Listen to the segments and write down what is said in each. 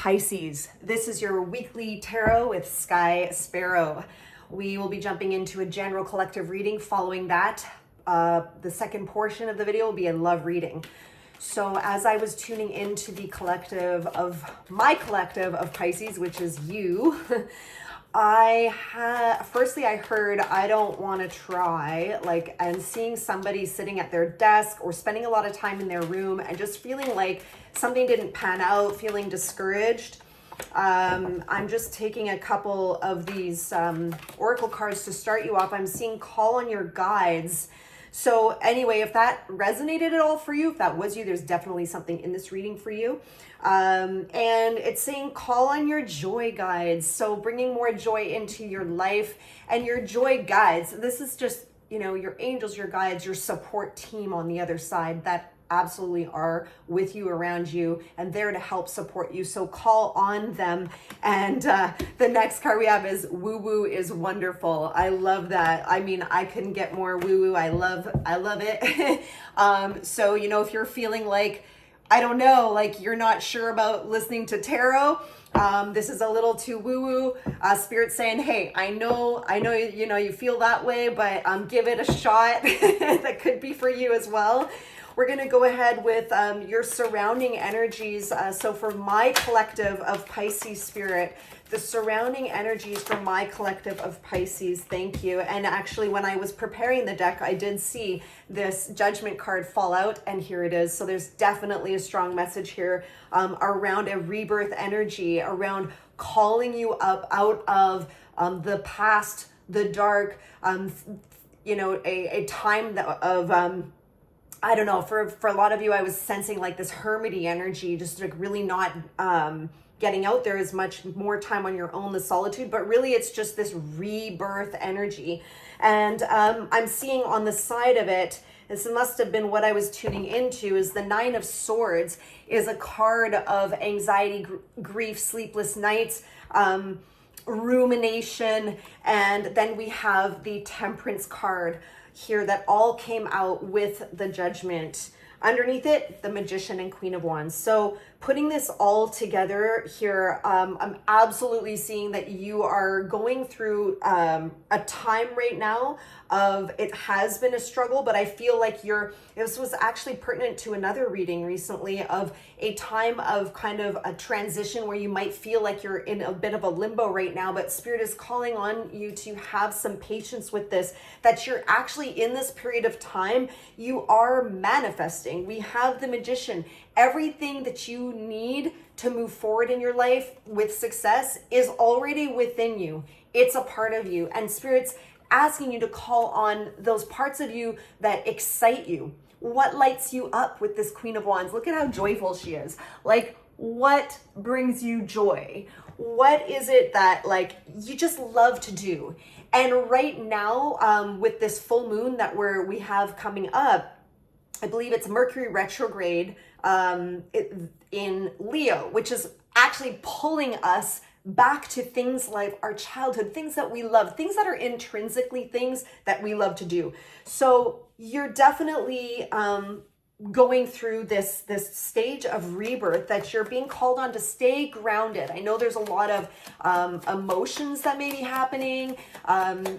Pisces. This is your weekly tarot with Sky Sparrow. We will be jumping into a general collective reading. Following that, the second portion of the video will be a love reading. So as I was tuning into the collective of my collective of Pisces, which is you, firstly I heard I don't want to try, and seeing somebody sitting at their desk or spending a lot of time in their room and just feeling like something didn't pan out, feeling discouraged. I'm just taking a couple of these oracle cards to start you off. I'm seeing call on your guides. So anyway, if that resonated at all for you, if that was you, there's definitely something in this reading for you. And it's saying call on your joy guides. So bringing more joy into your life and your joy guides. This is just, your angels, your guides, your support team on the other side that absolutely are with you, around you, and there to help support you. So call on them. And the next card we have is woo woo is wonderful. I love that. I mean, I couldn't get more woo woo. I love it. So if you're feeling like, I don't know, like you're not sure about listening to tarot, this is a little too woo-woo. Spirit's saying, hey, I know, you feel that way, but give it a shot. That could be for you as well. We're going to go ahead with your surrounding energies. So for my collective of Pisces spirit, the surrounding energies for my collective of Pisces, thank you. And actually, when I was preparing the deck, I did see this judgment card fall out, and here it is. So there's definitely a strong message here around a rebirth energy, around calling you up out of the past, the dark, a time of I don't know, for a lot of you, I was sensing like this hermity energy, just like really not getting out there as much, more time on your own, the solitude, but really it's just this rebirth energy. And I'm seeing on the side of it, this must have been what I was tuning into, is the Nine of Swords is a card of anxiety, grief, sleepless nights, rumination, and then we have the Temperance card here that all came out with the Judgment. Underneath it, the Magician and Queen of Wands. So putting this all together here, I'm absolutely seeing that you are going through a time right now of, it has been a struggle, but I feel like this was actually pertinent to another reading recently of a time of kind of a transition where you might feel like you're in a bit of a limbo right now, but Spirit is calling on you to have some patience with this, that you're actually in this period of time, you are manifesting. We have the Magician. Everything that you need to move forward in your life with success is already within you. It's a part of you. And Spirit's asking you to call on those parts of you that excite you. What lights you up with this Queen of Wands? Look at how joyful she is. Like, what brings you joy? What is it that you just love to do? And right now, with this full moon that we have coming up, I believe it's Mercury retrograde in Leo, which is actually pulling us back to things like our childhood, things that we love, things that are intrinsically things that we love to do. So you're definitely going through this stage of rebirth, that you're being called on to stay grounded. I know there's a lot of emotions that may be happening.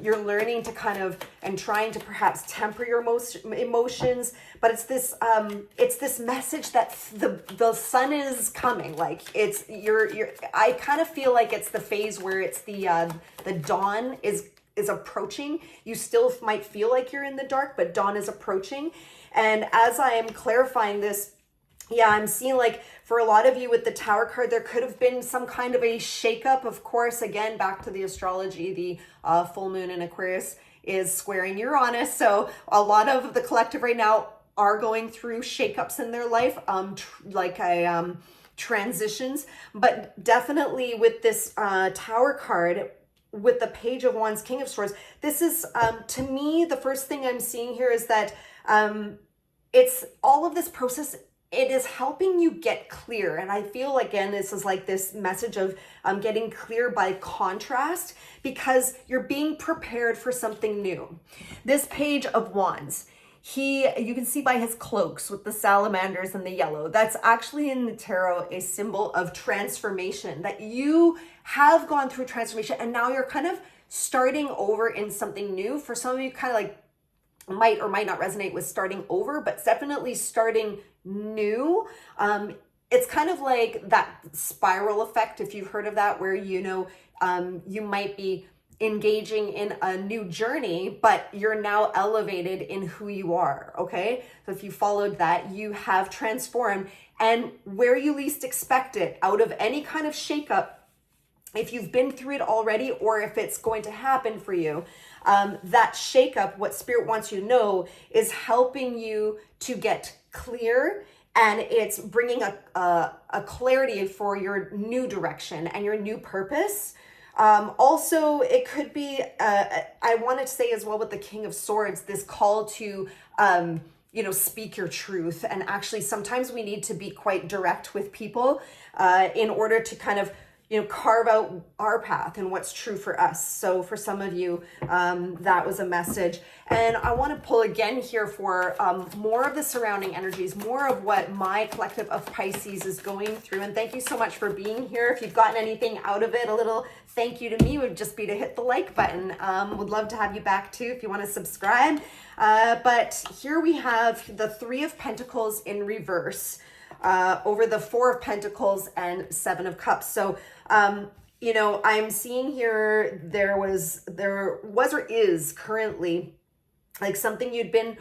You're learning to kind of, and trying to perhaps temper your emotions, but it's this message that the sun is coming. Like I kind of feel like it's the phase where it's the dawn is approaching. You still might feel like you're in the dark, but dawn is approaching. And as I am clarifying this, I'm seeing like for a lot of you with the Tower card, there could have been some kind of a shakeup. Of course, again, back to the astrology, the full moon in Aquarius is squaring Uranus. So a lot of the collective right now are going through shakeups in their life, transitions. But definitely with this Tower card, with the Page of Wands, King of Swords, this is, to me, the first thing I'm seeing here is that it's all of this process, it is helping you get clear. And I feel, again, this is like this message of getting clear by contrast, because you're being prepared for something new. This Page of Wands, you can see by his cloaks with the salamanders and the yellow, that's actually in the tarot a symbol of transformation, that you have gone through transformation and now you're kind of starting over in something new. For some of you, kind of like might or might not resonate with starting over, but definitely starting new. It's kind of like that spiral effect, if you've heard of that, where, you know, you might be engaging in a new journey, but you're now elevated in who you are, okay? So if you followed that, you have transformed, and where you least expect it, out of any kind of shakeup, if you've been through it already, or if it's going to happen for you, that shakeup, what Spirit wants you to know, is helping you to get clear, and it's bringing a clarity for your new direction and your new purpose. Also, it could be, I wanted to say as well with the King of Swords, this call to, you know, speak your truth. And actually, sometimes we need to be quite direct with people in order to kind of, you know, carve out our path and what's true for us. So for some of you, that was a message. And I want to pull again here for more of the surrounding energies, more of what my collective of Pisces is going through. And thank you so much for being here. If you've gotten anything out of it, a little thank you to me would just be to hit the like button. Would love to have you back too if you want to subscribe. But here we have the Three of Pentacles in reverse over the Four of Pentacles and Seven of Cups. So you know, I'm seeing here there was or is currently like something you'd been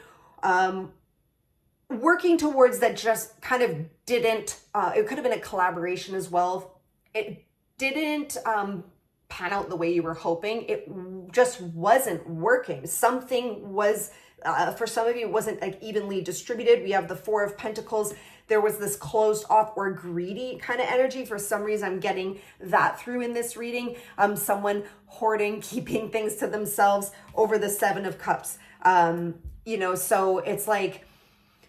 working towards that just kind of didn't, it could have been a collaboration as well. It didn't pan out the way you were hoping. It just wasn't working. Something was, for some of you, it wasn't like evenly distributed. We have the Four of Pentacles. There was this closed off or greedy kind of energy. For some reason, I'm getting that through in this reading. Someone hoarding, keeping things to themselves over the Seven of Cups. You know, so it's like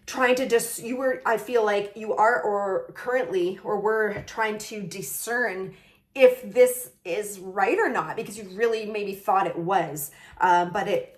trying to I feel like you are, or currently, or we're trying to discern if this is right or not, because you really maybe thought it was, but it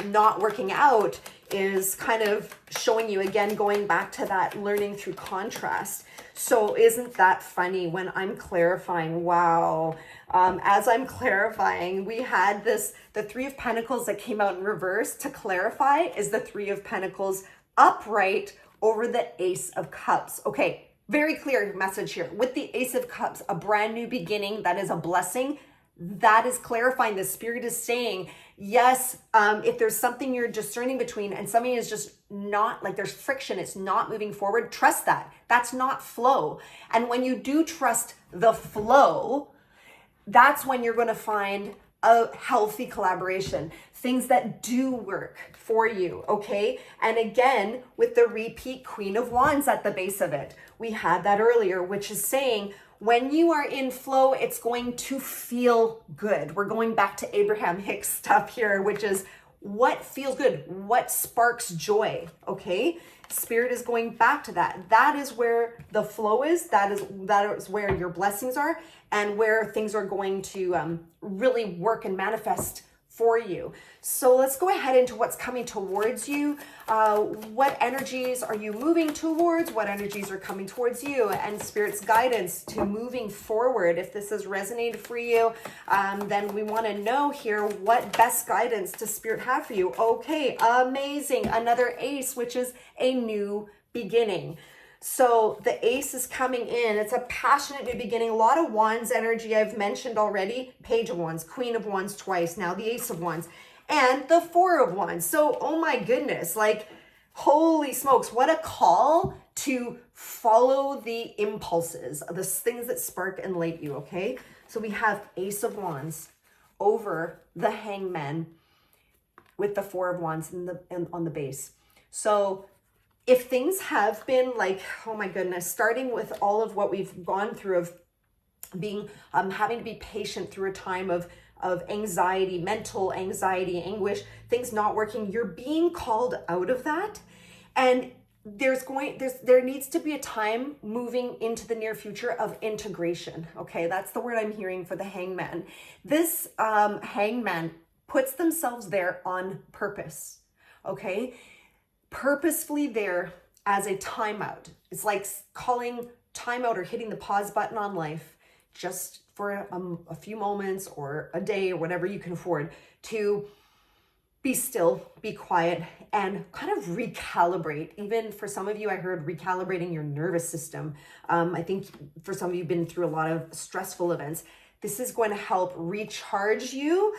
not working out is kind of showing you again, going back to that learning through contrast. So isn't that funny when I'm clarifying? Wow. As I'm clarifying, we had the Three of Pentacles that came out in reverse. To clarify is the Three of Pentacles upright over the Ace of Cups. Okay, very clear message here. With the Ace of Cups, a brand new beginning, that is a blessing. That is clarifying. The Spirit is saying, yes, if there's something you're discerning between and something is just not, like there's friction, it's not moving forward, trust that. That's not flow. And when you do trust the flow, that's when you're going to find a healthy collaboration, things that do work for you, okay? And again, with the repeat Queen of Wands at the base of it, we had that earlier, which is saying, when you are in flow, it's going to feel good. We're going back to Abraham Hicks stuff here, which is what feels good, what sparks joy, okay? Spirit is going back to that. That is where the flow is. That is where your blessings are, and where things are going to really work and manifest for you. So let's go ahead into what's coming towards you. What energies are you moving towards? What energies are coming towards you? And Spirit's guidance to moving forward. If this has resonated for you, then we want to know here, what best guidance does Spirit have for you? Okay, amazing. Another ace, which is a new beginning. So the ace is coming in. It's a passionate new beginning. A lot of Wands energy I've mentioned already. Page of Wands, Queen of Wands twice. Now the Ace of Wands and the Four of Wands. So, oh my goodness, like, holy smokes, what a call to follow the impulses, the things that spark and light you, okay? So we have Ace of Wands over the Hangman with the Four of Wands on the base. So if things have been like, oh my goodness, starting with all of what we've gone through of being, having to be patient through a time of anxiety, mental anxiety, anguish, things not working, you're being called out of that. And there needs to be a time moving into the near future of integration. Okay, that's the word I'm hearing for the Hangman. This Hangman puts themselves there on purpose. Okay, purposefully there as a timeout. It's like calling timeout or hitting the pause button on life just for a few moments or a day or whatever you can afford to be still, be quiet, and kind of recalibrate. Even for some of you, I heard recalibrating your nervous system. I think for some of you, you've been through a lot of stressful events. This is going to help recharge you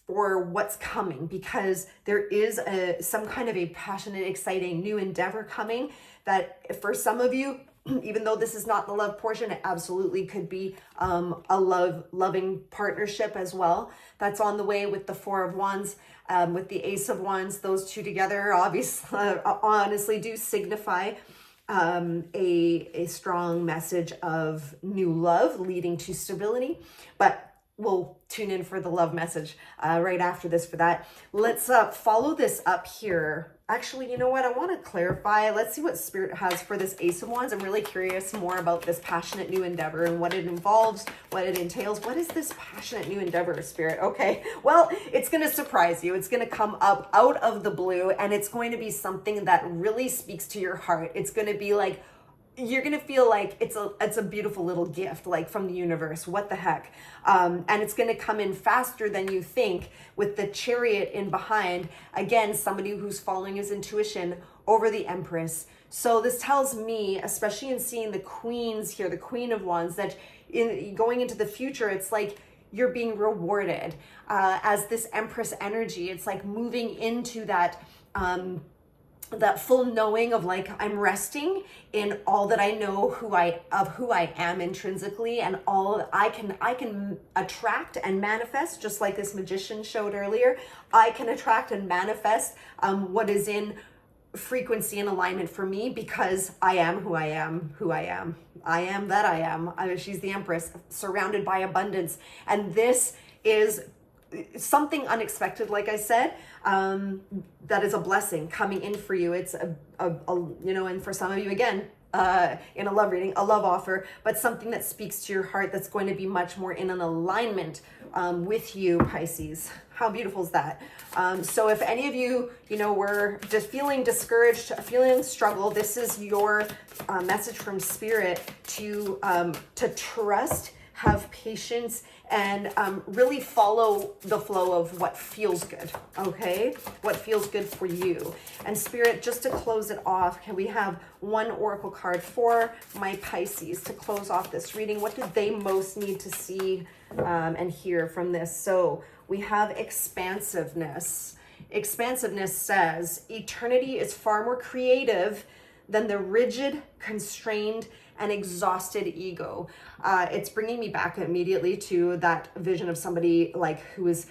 for what's coming, because there is some kind of a passionate, exciting new endeavor coming that for some of you, even though this is not the love portion, it absolutely could be a loving partnership as well. That's on the way with the Four of Wands, with the Ace of Wands. Those two together, obviously, honestly, do signify a strong message of new love leading to stability. But we'll tune in for the love message right after this for that. Let's follow this up here. Actually, you know what? I want to clarify. Let's see what Spirit has for this Ace of Wands. I'm really curious more about this passionate new endeavor and what it involves, what it entails. What is this passionate new endeavor, Spirit? Okay, well, it's going to surprise you. It's going to come up out of the blue, and it's going to be something that really speaks to your heart. It's going to be like, you're going to feel like it's a beautiful little gift, like from the universe. What the heck? And it's going to come in faster than you think, with the Chariot in behind. Again, somebody who's following his intuition over the Empress. So this tells me, especially in seeing the queens here, the Queen of Wands, that in going into the future, it's like you're being rewarded as this Empress energy. It's like moving into that that full knowing of like, I'm resting in all that I know who I am intrinsically, and all that I can attract and manifest, just like this magician showed earlier. I can attract and manifest what is in frequency and alignment for me, because I am who I am, I am that I am. She's the Empress, surrounded by abundance. And this is something unexpected, like I said, that is a blessing coming in for you. It's a you know, and for some of you, again, in a love reading, a love offer, but something that speaks to your heart, that's going to be much more in an alignment with you, Pisces. How beautiful is that? So if any of you, you know, were just feeling discouraged, feeling struggle, this is your message from Spirit to trust, have patience, and really follow the flow of what feels good, okay? What feels good for you. And Spirit, just to close it off, can we have one oracle card for my Pisces to close off this reading? What do they most need to see and hear from this? So we have expansiveness. Expansiveness says, eternity is far more creative than the rigid, constrained, and exhausted ego. It's bringing me back immediately to that vision of somebody like who is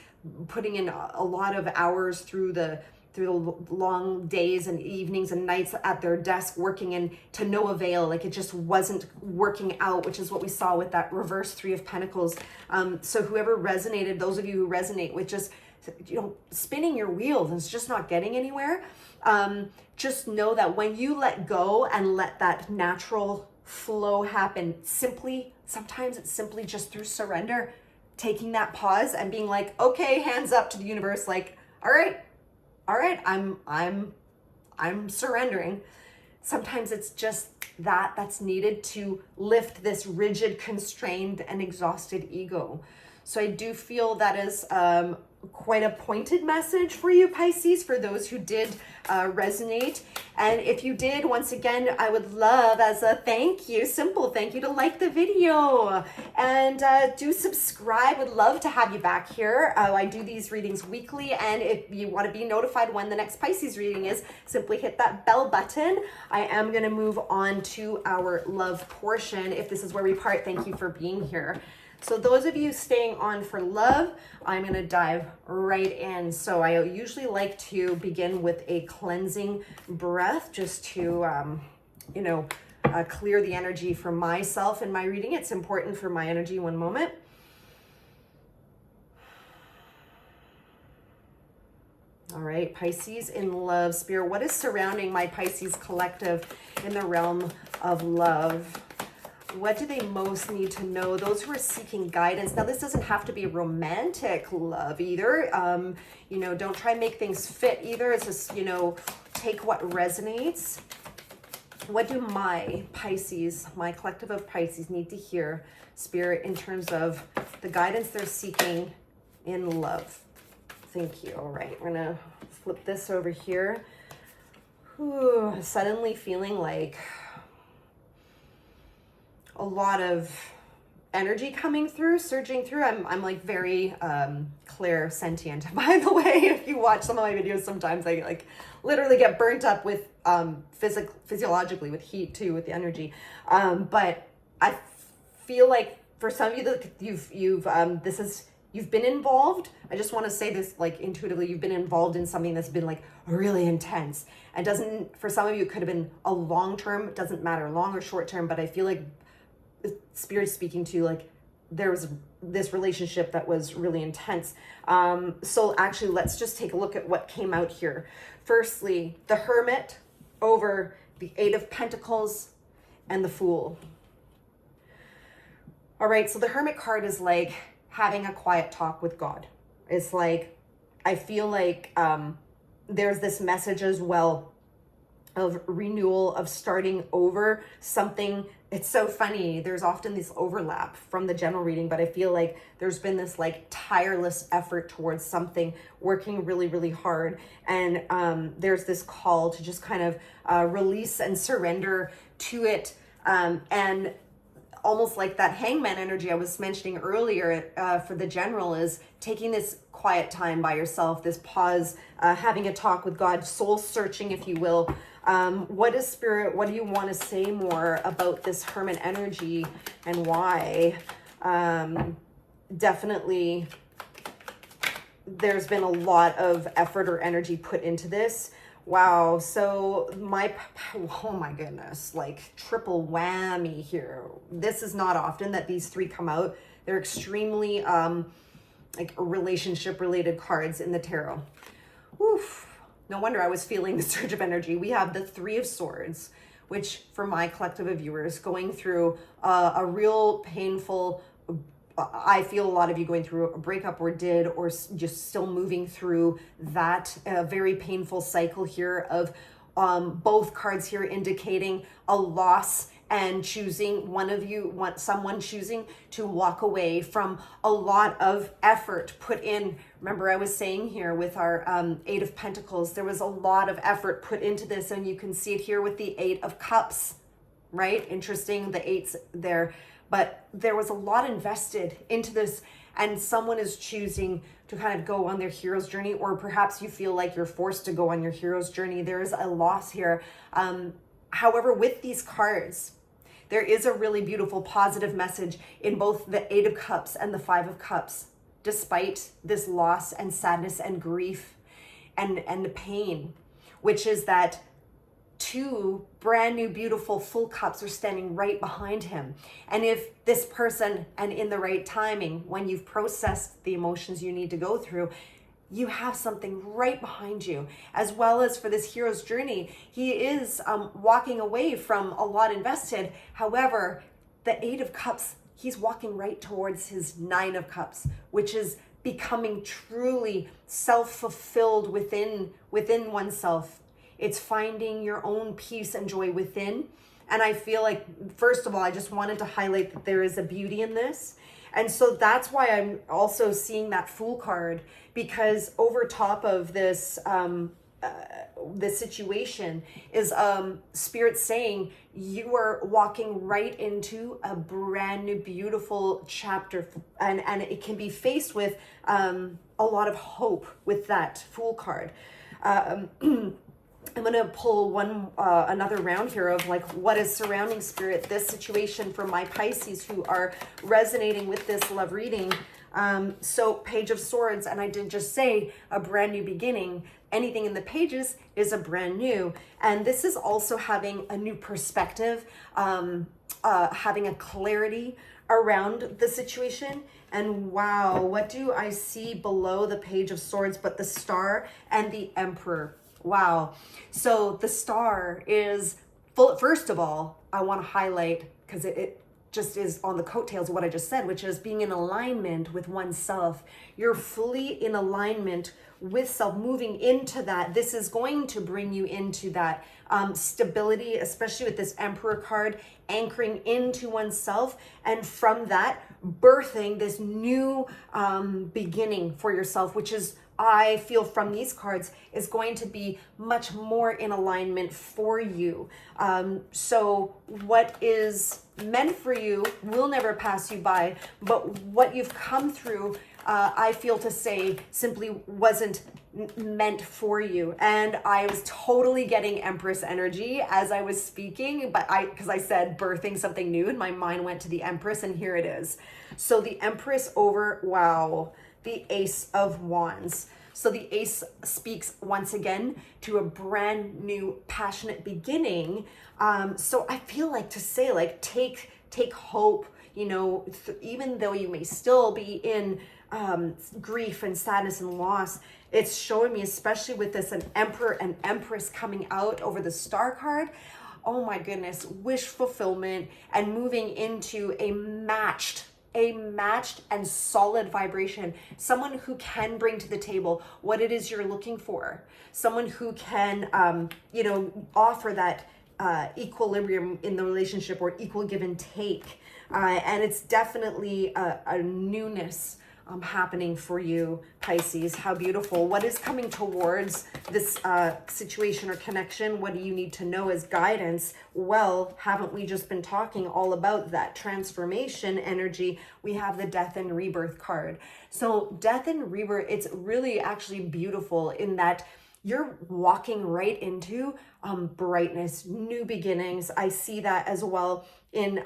putting in a lot of hours through the long days and evenings and nights at their desk working, and to no avail. Like it just wasn't working out, which is what we saw with that reverse Three of Pentacles. So whoever resonated, those of you who resonate with just, you know, spinning your wheels and it's just not getting anywhere, just know that when you let go and let that natural flow happen, sometimes it's simply just through surrender, taking that pause and being like, okay, hands up to the universe, like, all right, I'm surrendering. Sometimes it's just that's needed to lift this rigid, constrained, and exhausted ego. So I do feel that is quite a pointed message for you, Pisces, for those who did resonate. And if you did, once again, I would love, as a thank you, simple thank you, to like the video and do subscribe. Would love to have you back here. I do these readings weekly, and if you want to be notified when the next Pisces reading is, simply hit that bell button. I am going to move on to our love portion. If this is where we part, thank you for being here. So those of you staying on for love, I'm going to dive right in. So I usually like to begin with a cleansing breath, just to, clear the energy for myself in my reading. It's important for my energy. One moment. All right, Pisces in love. Spirit, what is surrounding my Pisces collective in the realm of love? What do they most need to know? Those who are seeking guidance. Now, this doesn't have to be romantic love either. Don't try and make things fit either. It's just, take what resonates. What do my Pisces, my collective of Pisces, need to hear, Spirit, in terms of the guidance they're seeking in love? Thank you. All right, we're gonna flip this over here. Ooh, suddenly feeling like a lot of energy coming through, surging through. I'm like very clairsentient, by the way. If you watch some of my videos, sometimes I like literally get burnt up with physiologically with heat too, with the energy. But I feel like for some of you that you've been involved. I just want to say this like intuitively, you've been involved in something that's been like really intense. And doesn't, for some of you, it could have been a long term, it doesn't matter, long or short term, but I feel like Spirit's speaking to like there was this relationship that was really intense. So actually, let's just take a look at what came out here. Firstly, the Hermit over the Eight of Pentacles and the Fool. All right, so the Hermit card is like having a quiet talk with God. It's like, I feel like there's this message as well of renewal, of starting over something. It's so funny. There's often this overlap from the general reading, but I feel like there's been this like tireless effort towards something, working really, really hard. And there's this call to just kind of release and surrender to it. And almost like that hangman energy I was mentioning earlier for the general is taking this quiet time by yourself, this pause, having a talk with God, soul searching, if you will. What is Spirit? What do you want to say more about this Hermit energy and why? Definitely, there's been a lot of effort or energy put into this. Wow. So oh my goodness, like triple whammy here. This is not often that these three come out. They're extremely like relationship related cards in the tarot. Oof. No wonder I was feeling the surge of energy. We have the Three of Swords, which for my collective of viewers going through a real painful, I feel a lot of you going through a breakup or did, or just still moving through that very painful cycle here of both cards here indicating a loss and choosing someone choosing to walk away from a lot of effort put in. Remember I was saying here with our Eight of Pentacles, there was a lot of effort put into this, and you can see it here with the Eight of Cups, right? Interesting, the eights there. But there was a lot invested into this, and someone is choosing to kind of go on their hero's journey, or perhaps you feel like you're forced to go on your hero's journey. There is a loss here. However, with these cards, there is a really beautiful positive message in both the Eight of Cups and the Five of Cups, despite this loss and sadness and grief and the pain, which is that two brand new, beautiful full cups are standing right behind him. And if this person, and in the right timing, when you've processed the emotions you need to go through, you have something right behind you. As well as for this hero's journey, he is walking away from a lot invested. However, the Eight of Cups, he's walking right towards his Nine of Cups, which is becoming truly self-fulfilled within oneself. It's finding your own peace and joy within. And I feel like, first of all, I just wanted to highlight that there is a beauty in this. And so that's why I'm also seeing that Fool card, because over top of this, this situation is Spirit saying you are walking right into a brand new, beautiful chapter. And it can be faced with a lot of hope with that Fool card. I'm going to pull another round here of like what is surrounding Spirit, this situation for my Pisces who are resonating with this love reading. So Page of Swords, and I did just say a brand new beginning. Anything in the pages is a brand new. And this is also having a new perspective, having a clarity around the situation. And wow, what do I see below the Page of Swords but the Star and the Emperor? Wow. So the Star is full. First of all, I want to highlight, because just is on the coattails of what I just said, which is being in alignment with oneself. You're fully in alignment with self, moving into that. This is going to bring you into that stability, especially with this Emperor card, anchoring into oneself, and from that, birthing this new beginning for yourself, which is, I feel from these cards, is going to be much more in alignment for you. So what is meant for you will never pass you by, but what you've come through, I feel to say, simply wasn't meant for you. And I was totally getting Empress energy as I was speaking, but because I said birthing something new, and my mind went to the Empress, and here it is. So the Empress over, wow, the Ace of Wands. So the Ace speaks once again to a brand new passionate beginning. So I feel like to say, like, take hope, you know, even though you may still be in grief and sadness and loss. It's showing me, especially with this, an Emperor and Empress coming out over the Star card. Oh my goodness, wish fulfillment and moving into a matched and solid vibration. Someone who can bring to the table what it is you're looking for. Someone who can, you know, offer that equilibrium in the relationship, or equal give and take. And it's definitely a newness happening for you, Pisces. How beautiful. What is coming towards this situation or connection? What do you need to know as guidance? Well, haven't we just been talking all about that transformation energy? We have the Death and Rebirth card. So Death and Rebirth, it's really actually beautiful in that you're walking right into brightness, new beginnings. I see that as well in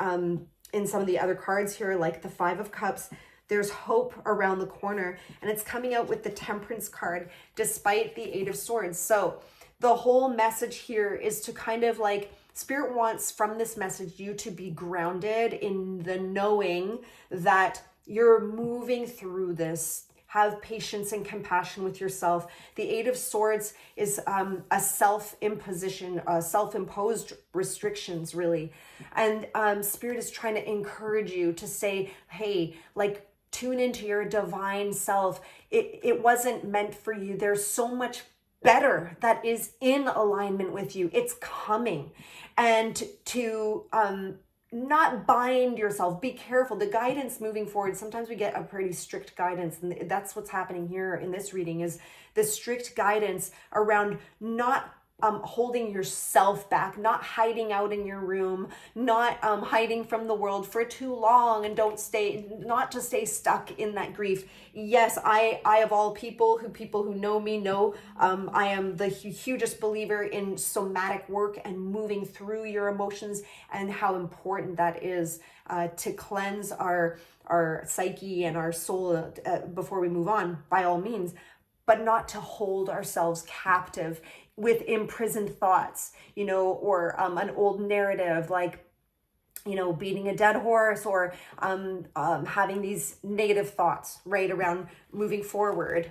some of the other cards here, like the Five of Cups. There's hope around the corner, and it's coming out with the Temperance card despite the Eight of Swords. So the whole message here is to kind of like, Spirit wants from this message you to be grounded in the knowing that you're moving through this. Have patience and compassion with yourself. The Eight of Swords is a self-imposition, self-imposed restrictions, really. And Spirit is trying to encourage you to say, hey, like, tune into your divine self. It wasn't meant for you. There's so much better that is in alignment with you. It's coming. And to not bind yourself. Be careful. The guidance moving forward, sometimes we get a pretty strict guidance, and that's what's happening here in this reading, is the strict guidance around not holding yourself back, not hiding out in your room, not hiding from the world for too long, and not to stay stuck in that grief. Yes, I of all people who know me know, I am the hugest believer in somatic work and moving through your emotions, and how important that is to cleanse our psyche and our soul before we move on, by all means, but not to hold ourselves captive with imprisoned thoughts, you know, or an old narrative, like, you know, beating a dead horse, or having these negative thoughts, right, around moving forward,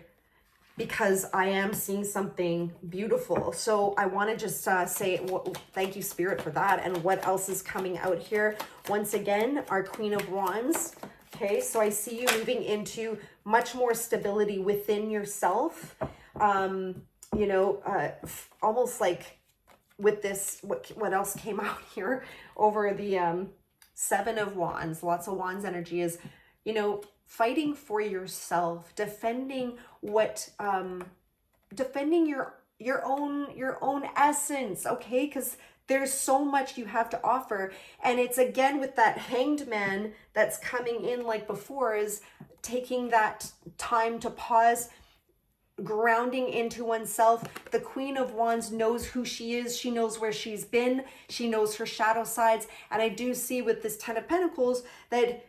because I am seeing something beautiful. So I want to just say thank you, Spirit, for that. And what else is coming out here? Once again, our Queen of Wands. Okay, so I see you moving into much more stability within yourself. You know, almost like with this, what else came out here over the Seven of Wands, lots of Wands energy, is, you know, fighting for yourself, defending what, defending your own essence, okay? Because there's so much you have to offer. And it's again with that Hanged Man that's coming in like before, is taking that time to pause, grounding into oneself. The Queen of Wands knows who she is. She knows where she's been. She knows her shadow sides. And I do see with this Ten of Pentacles that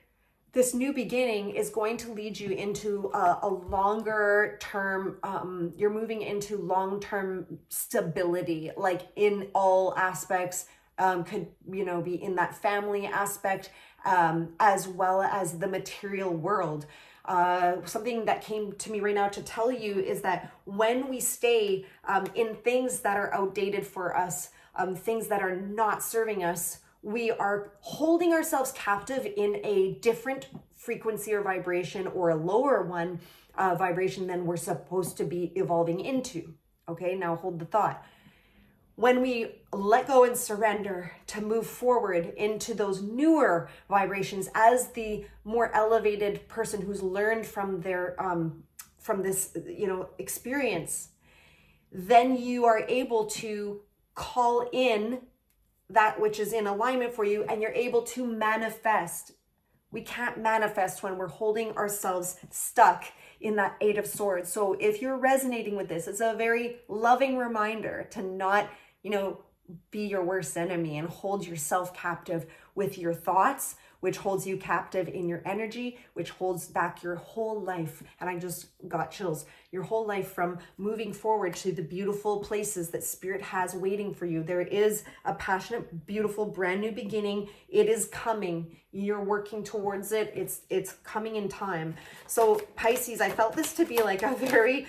this new beginning is going to lead you into a longer term, you're moving into long-term stability, like in all aspects, could, you know, be in that family aspect, as well as the material world. Something that came to me right now to tell you is that when we stay in things that are outdated for us, things that are not serving us, we are holding ourselves captive in a different frequency or vibration, or a lower one vibration than we're supposed to be evolving into. Okay, now hold the thought. When we let go and surrender to move forward into those newer vibrations as the more elevated person who's learned from their from this, experience, then you are able to call in that which is in alignment for you, and you're able to manifest. We can't manifest when we're holding ourselves stuck in that Eight of Swords. So if you're resonating with this, it's a very loving reminder to not, be your worst enemy and hold yourself captive with your thoughts, which holds you captive in your energy, which holds back your whole life. And I just got chills. Your whole life from moving forward to the beautiful places that Spirit has waiting for you. There is a passionate, beautiful, brand new beginning. It is coming. You're working towards it. It's coming in time. So Pisces, I felt this to be like a very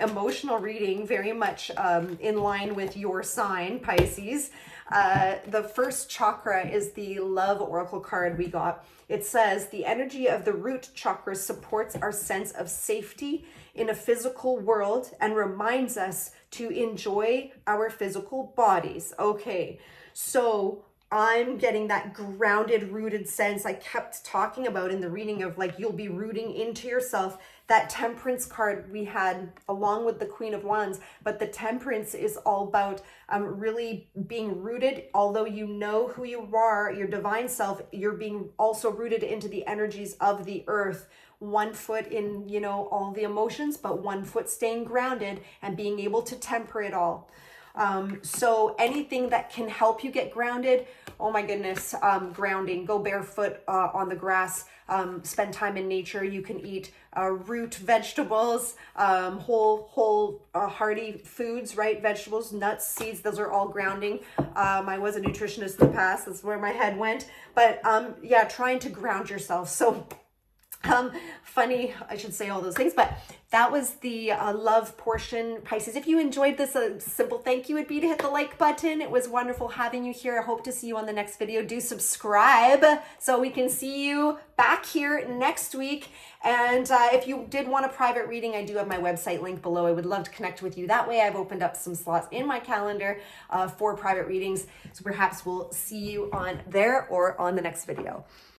emotional reading, very much in line with your sign, Pisces. The first chakra is the Love Oracle card we got. It says, the energy of the root chakra supports our sense of safety in a physical world and reminds us to enjoy our physical bodies. Okay, so I'm getting that grounded, rooted sense I kept talking about in the reading of like, you'll be rooting into yourself. That Temperance card we had along with the Queen of Wands, but the Temperance is all about really being rooted. Although you know who you are, your divine self, you're being also rooted into the energies of the earth. One foot in, all the emotions, but one foot staying grounded and being able to temper it all. So anything that can help you get grounded, oh my goodness, grounding, go barefoot on the grass, spend time in nature. You can eat root vegetables, whole hearty foods, right? Vegetables, nuts, seeds, those are all grounding. I was a nutritionist in the past. That's where my head went. But yeah, trying to ground yourself. So funny, I should say all those things, but that was the love portion, Pisces. If you enjoyed this, a simple thank you would be to hit the like button. It was wonderful having you here. I hope to see you on the next video. Do subscribe so we can see you back here next week. And if you did want a private reading, I do have my website link below. I would love to connect with you that way. I've opened up some slots in my calendar for private readings. So perhaps we'll see you on there or on the next video.